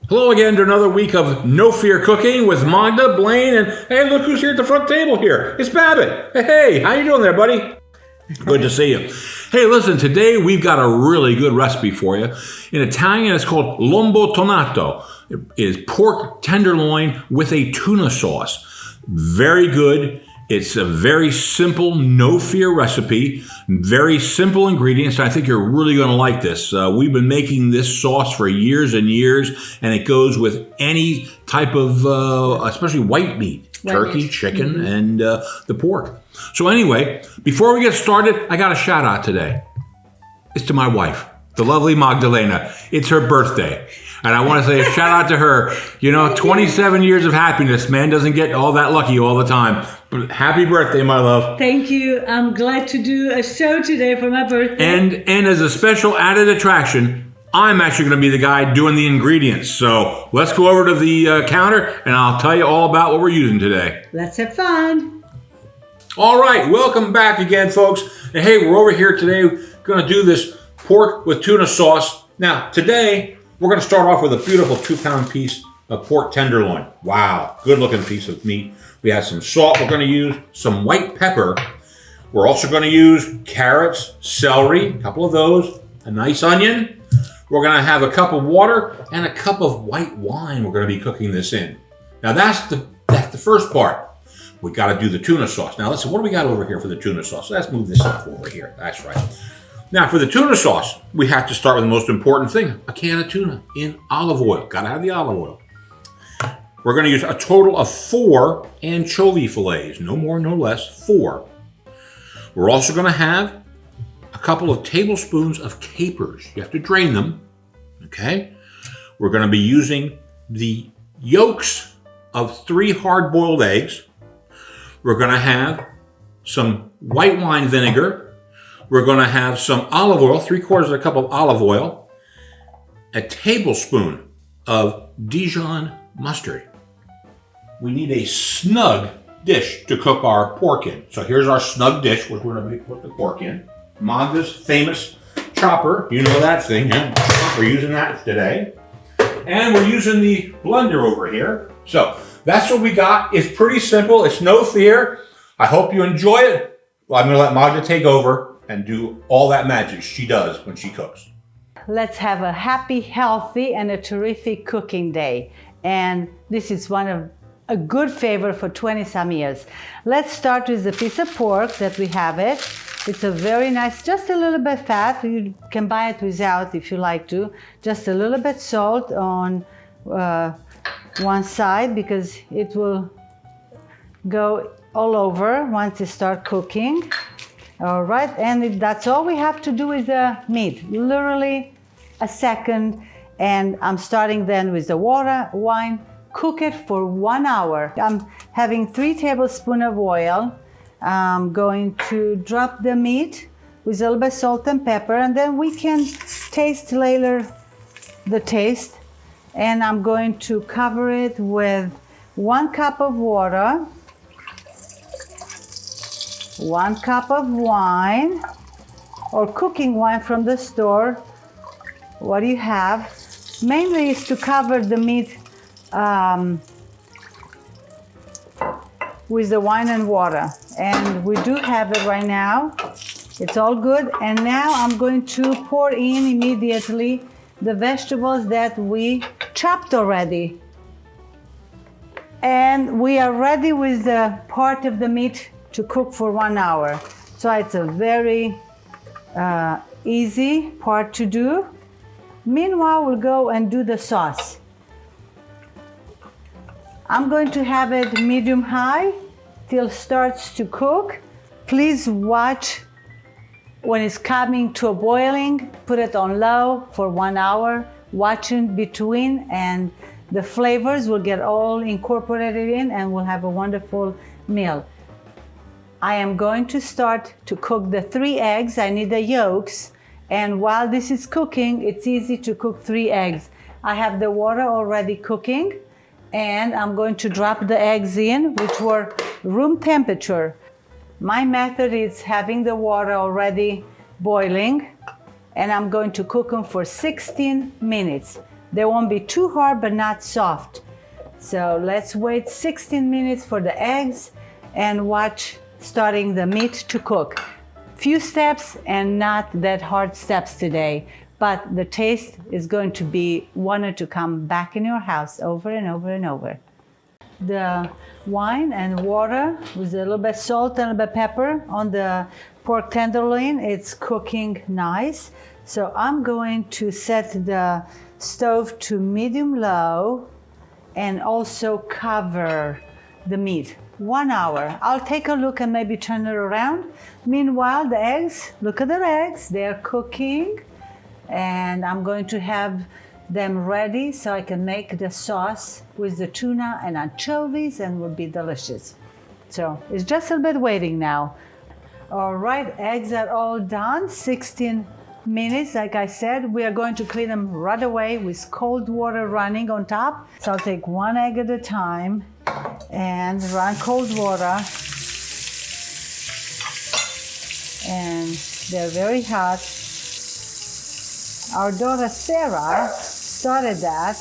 Hello again to another week of No Fear Cooking with Magda, Blaine, and hey, look who's here at the front table here. It's Babbitt. Hey, how you doing there, buddy? Good to see you. Hey, listen, today we've got a really good recipe for you. In Italian, it's called Lombo Tonnato. It is pork tenderloin with a tuna sauce. Very good. It's a very simple, no-fear recipe, very simple ingredients, and I think you're really going to like this. We've been making this sauce for years and years, and it goes with any type of, especially white meat, turkey, chicken, and the pork. So anyway, before we get started, I got a shout-out today. It's to my wife, the lovely Magdalena. It's her birthday. And I want to say a shout out to her. You know, 27 years of happiness. Man doesn't get all that lucky all the time. But happy birthday, my love. Thank you. I'm glad to do a show today for my birthday. And as a special added attraction, I'm actually going to be the guy doing the ingredients. So let's go over to the counter and I'll tell you all about what we're using today. Let's have fun. All right. Welcome back again, folks. And hey, we're over here today going to do this pork with tuna sauce. Now, today, we're going to start off with a beautiful 2-pound piece of pork tenderloin. Wow, good looking piece of meat. We have some salt we're going to use, some white pepper. We're also going to use carrots, celery, a couple of those, a nice onion. We're going to have a cup of water and a cup of white wine we're going to be cooking this in. Now that's the first part. We got to do the tuna sauce. Now listen, what do we got over here for the tuna sauce? Let's move this up over here. That's right. Now, for the tuna sauce, we have to start with the most important thing, a can of tuna in olive oil. Got to have the olive oil. We're going to use a total of 4 anchovy fillets, no more, no less, 4. We're also going to have a couple of tablespoons of capers. You have to drain them, okay? We're going to be using the yolks of 3 hard-boiled eggs. We're going to have some white wine vinegar. We're going to have some olive oil, 3/4 of a cup of olive oil, a tablespoon of Dijon mustard. We need a snug dish to cook our pork in. So here's our snug dish, which we're going to put the pork in. Magda's famous chopper. You know that thing, yeah? We're using that today. And we're using the blender over here. So that's what we got. It's pretty simple. It's no fear. I hope you enjoy it. Well, I'm going to let Magda take over and do all that magic she does when she cooks. Let's have a happy, healthy, and a terrific cooking day. And this is one of a good favor for 20-some years. Let's start with the piece of pork that we have it. It's a very nice, just a little bit fat. You can buy it without if you like to. Just a little bit salt on one side because it will go all over once you start cooking. All right, and that's all we have to do with the meat, literally a second. And I'm starting then with the water, wine, cook it for 1 hour. I'm having 3 tablespoons of oil. I'm going to drop the meat with a little bit of salt and pepper, and then we can taste later the taste. And I'm going to cover it with 1 cup of water, 1 cup of wine or cooking wine from the store. What you have mainly is to cover the meat with the wine and water. And we do have it right now. It's all good. And now I'm going to pour in immediately the vegetables that we chopped already. And we are ready with the part of the meat to cook for 1 hour. So it's a very easy part to do. Meanwhile, we'll go and do the sauce. I'm going to have it medium-high till it starts to cook. Please watch when it's coming to a boiling, put it on low for 1 hour, watch in between, and the flavors will get all incorporated in and we'll have a wonderful meal. I am going to start to cook the 3 eggs. I need the yolks. And while this is cooking, it's easy to cook 3 eggs. I have the water already cooking, and I'm going to drop the eggs in, which were room temperature. My method is having the water already boiling, and I'm going to cook them for 16 minutes. They won't be too hard but not soft. So let's wait 16 minutes for the eggs and watch starting the meat to cook. Few steps and not that hard steps today, but the taste is going to be wanted to come back in your house over and over and over. The wine and water with a little bit salt and a little bit pepper on the pork tenderloin, it's cooking nice. So I'm going to set the stove to medium low and also cover the meat. 1 hour. I'll take a look and maybe turn it around. Meanwhile, the eggs, look at the eggs, they're cooking. And I'm going to have them ready so I can make the sauce with the tuna and anchovies and will be delicious. So it's just a bit waiting now. All right, eggs are all done, 16 minutes. Like I said, we are going to clean them right away with cold water running on top. So I'll take one egg at a time and run cold water. And they're very hot. Our daughter Sarah started that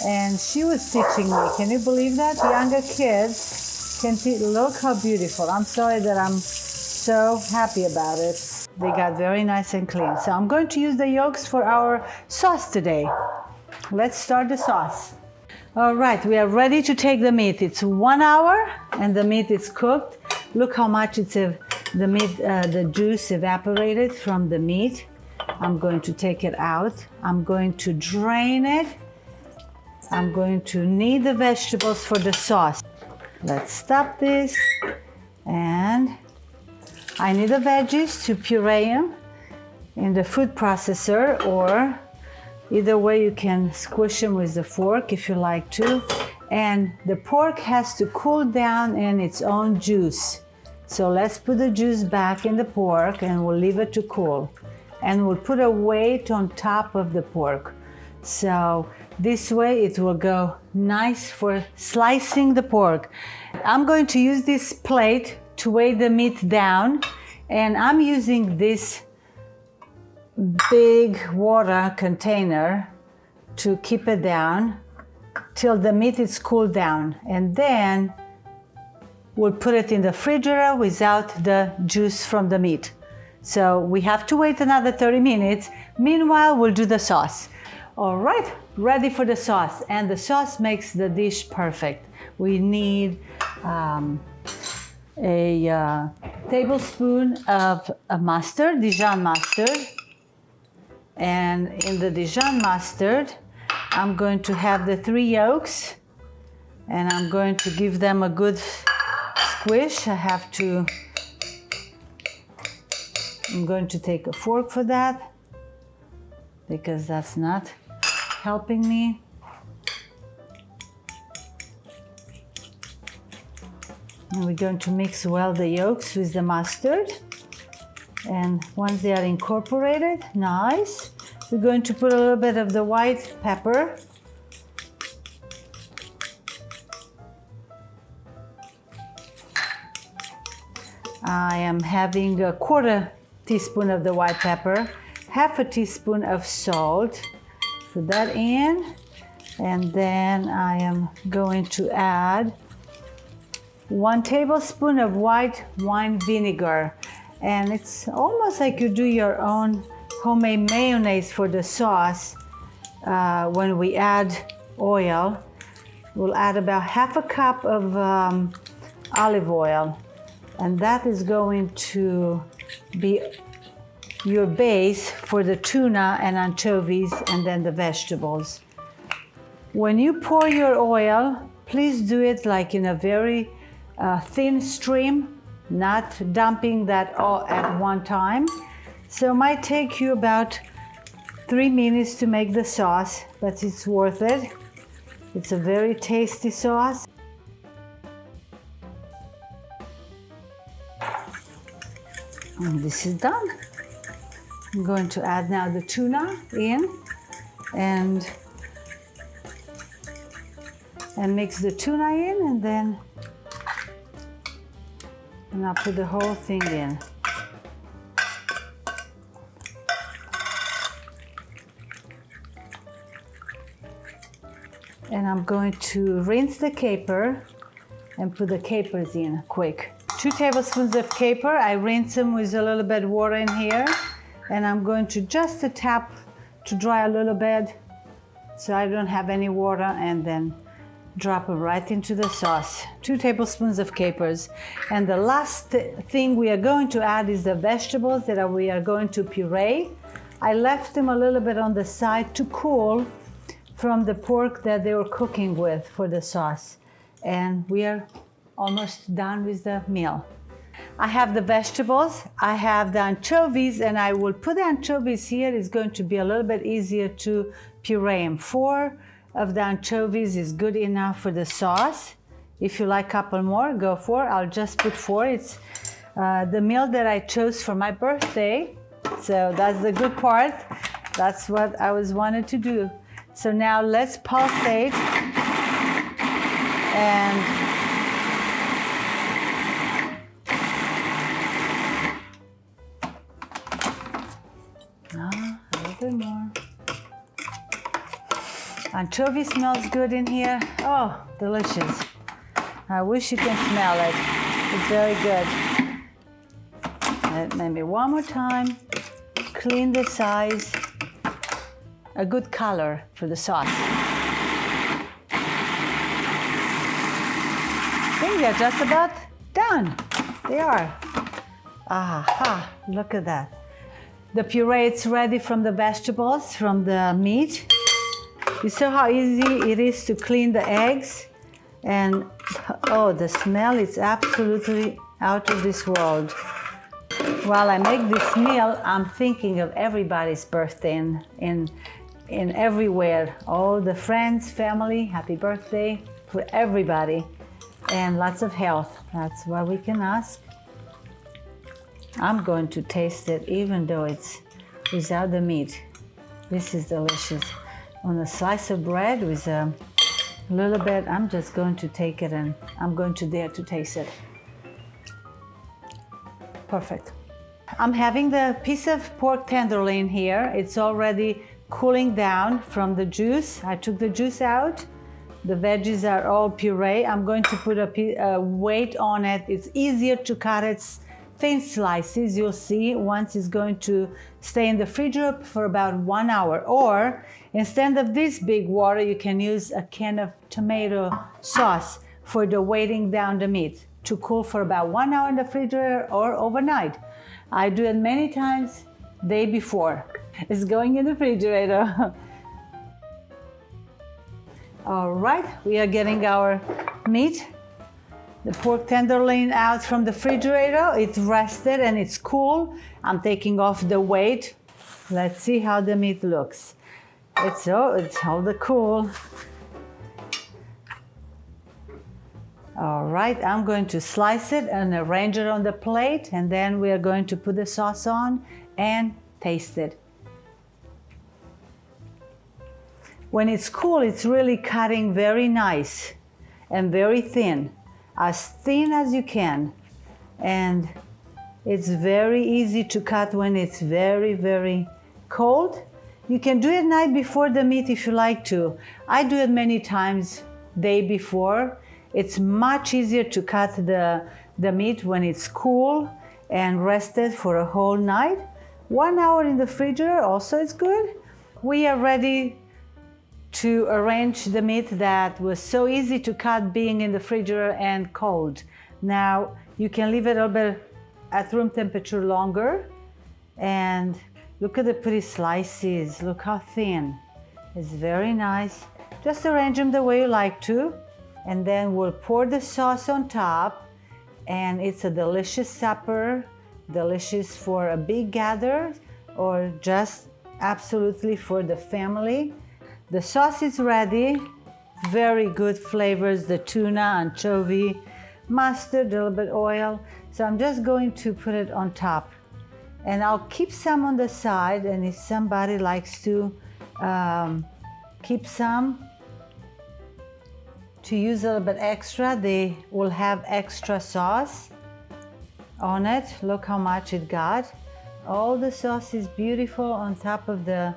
and she was teaching me. Can you believe that? Younger kids can teach. Look how beautiful. I'm sorry that I'm so happy about it. They got very nice and clean. So I'm going to use the yolks for our sauce today. Let's start the sauce. All right, we are ready to take the meat. It's 1 hour and the meat is cooked. Look how much the juice evaporated from the meat. I'm going to take it out. I'm going to drain it. I'm going to knead the vegetables for the sauce. Let's stop this. And I need the veggies to puree them in the food processor, or either way you can squish them with the fork if you like to. And the pork has to cool down in its own juice. So let's put the juice back in the pork and we'll leave it to cool. And we'll put a weight on top of the pork. So this way it will go nice for slicing the pork. I'm going to use this plate to weigh the meat down, and I'm using this big water container to keep it down till the meat is cooled down, and then we'll put it in the refrigerator without the juice from the meat. So we have to wait another 30 minutes. Meanwhile, we'll do the sauce. All right, ready for the sauce. And the sauce makes the dish perfect. We need a tablespoon of mustard, Dijon mustard. And in the Dijon mustard, I'm going to have the 3 yolks. And I'm going to give them a good squish. I'm going to take a fork for that because that's not helping me. And we're going to mix well the yolks with the mustard. And once they are incorporated, nice, we're going to put a little bit of the white pepper. I am having a 1/4 teaspoon of the white pepper, 1/2 teaspoon of salt. Put that in, and then I am going to add 1 tablespoon of white wine vinegar. And it's almost like you do your own homemade mayonnaise for the sauce. When we add oil, we'll add about 1/2 cup of olive oil. And that is going to be your base for the tuna and anchovies and then the vegetables. When you pour your oil, please do it like in a very thin stream, not dumping that all at one time. So it might take you about 3 minutes to make the sauce, but it's worth it. It's a very tasty sauce. And this is done. I'm going to add now the tuna in and mix the tuna in, and I'll put the whole thing in. And I'm going to rinse the caper and put the capers in quick. 2 tablespoons of caper. I rinse them with a little bit of water in here. And I'm going to just tap to dry a little bit so I don't have any water, and then drop it right into the sauce. 2 tablespoons of capers. And the last thing we are going to add is the vegetables that we are going to puree. I left them a little bit on the side to cool from the pork that they were cooking with for the sauce. And we are almost done with the meal. I have the vegetables, I have the anchovies, and I will put the anchovies here. It's going to be a little bit easier to puree them. 4 of the anchovies is good enough for the sauce. If you like a couple more, go for it. I'll just put 4. It's the meal that I chose for my birthday, so that's the good part. That's what I was wanted to do. So now let's pulsate and a little bit more. Anchovy smells good in here. Oh, delicious. I wish you can smell it. It's very good. Maybe one more time. Clean the sides. A good color for the sauce. I think they're just about done. They are. Aha, look at that. The puree is ready from the vegetables, from the meat. You saw how easy it is to clean the eggs? And oh, the smell is absolutely out of this world. While I make this meal, I'm thinking of everybody's birthday in everywhere. All the friends, family, happy birthday for everybody. And lots of health. That's what we can ask. I'm going to taste it even though it's without the meat. This is delicious. On a slice of bread with a little bit, I'm just going to take it and I'm going to dare to taste it. Perfect. I'm having the piece of pork tenderloin here. It's already cooling down from the juice. I took the juice out. The veggies are all puree. I'm going to put a weight on it. It's easier to cut it thin slices. You'll see once it's going to stay in the refrigerator for about 1 hour. Or instead of this big water, you can use a can of tomato sauce for the weighting down the meat to cool for about 1 hour in the refrigerator or overnight. I do it many times day before. It's going in the refrigerator. All right, we are getting our meat, the pork tenderloin out from the refrigerator. It's rested and it's cool. I'm taking off the weight. Let's see how the meat looks. It's all the cool. All right, I'm going to slice it and arrange it on the plate, and then we are going to put the sauce on and taste it. When it's cool, it's really cutting very nice and very thin as you can. And it's very easy to cut when it's very, very cold. You can do it night before the meat if you like to. I do it many times day before. It's much easier to cut the meat when it's cool and rested for a whole night. 1 hour in the refrigerator also is good. We are ready to arrange the meat that was so easy to cut being in the refrigerator and cold. Now you can leave it a little bit at room temperature longer, and look at the pretty slices. Look how thin. It's very nice. Just arrange them the way you like to, and then we'll pour the sauce on top, and it's a delicious supper, delicious for a big gather or just absolutely for the family. The sauce is ready. Very good flavors, the tuna, anchovy, mustard, a little bit oil. So I'm just going to put it on top. And I'll keep some on the side, and if somebody likes to keep some to use a little bit extra, they will have extra sauce on it. Look how much it got. All the sauce is beautiful on top of the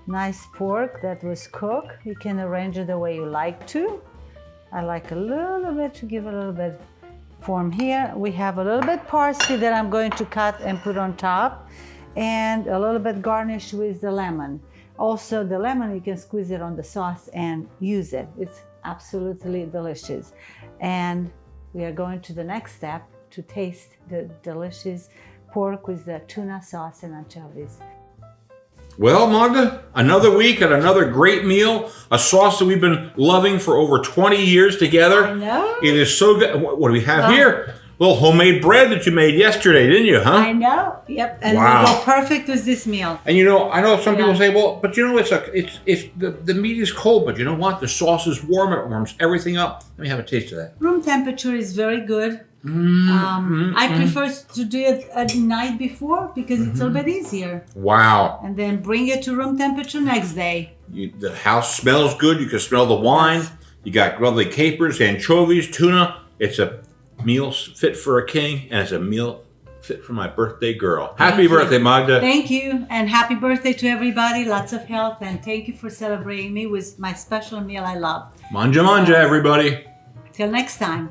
nice pork that was cooked. You can arrange it the way you like to. I like a little bit to give a little bit form here. We have a little bit parsley that I'm going to cut and put on top, and a little bit garnished with the lemon. Also, the lemon, you can squeeze it on the sauce and use it. It's absolutely delicious. And we are going to the next step to taste the delicious pork with the tuna sauce and anchovies. Well, Magda, another week and another great meal. A sauce that we've been loving for over 20 years together. I know. It is so good. What do we have here? A little homemade bread that you made yesterday, didn't you, huh? I know. Yep. And Wow. it will go perfect with this meal. And I know some people say, well, but it's the meat is cold, but you know what? The sauce is warm. It warms everything up. Let me have a taste of that. Room temperature is very good. I prefer to do it at night before because it's a little bit easier. Wow. And then bring it to room temperature next day. The house smells good. You can smell the wine. Yes. You got lovely capers, anchovies, tuna. It's a meal fit for a king, and it's a meal fit for my birthday girl. Happy birthday, Magda. Thank you, and happy birthday to everybody. Lots of health, and thank you for celebrating me with my special meal I love. Manja, everybody. Till next time.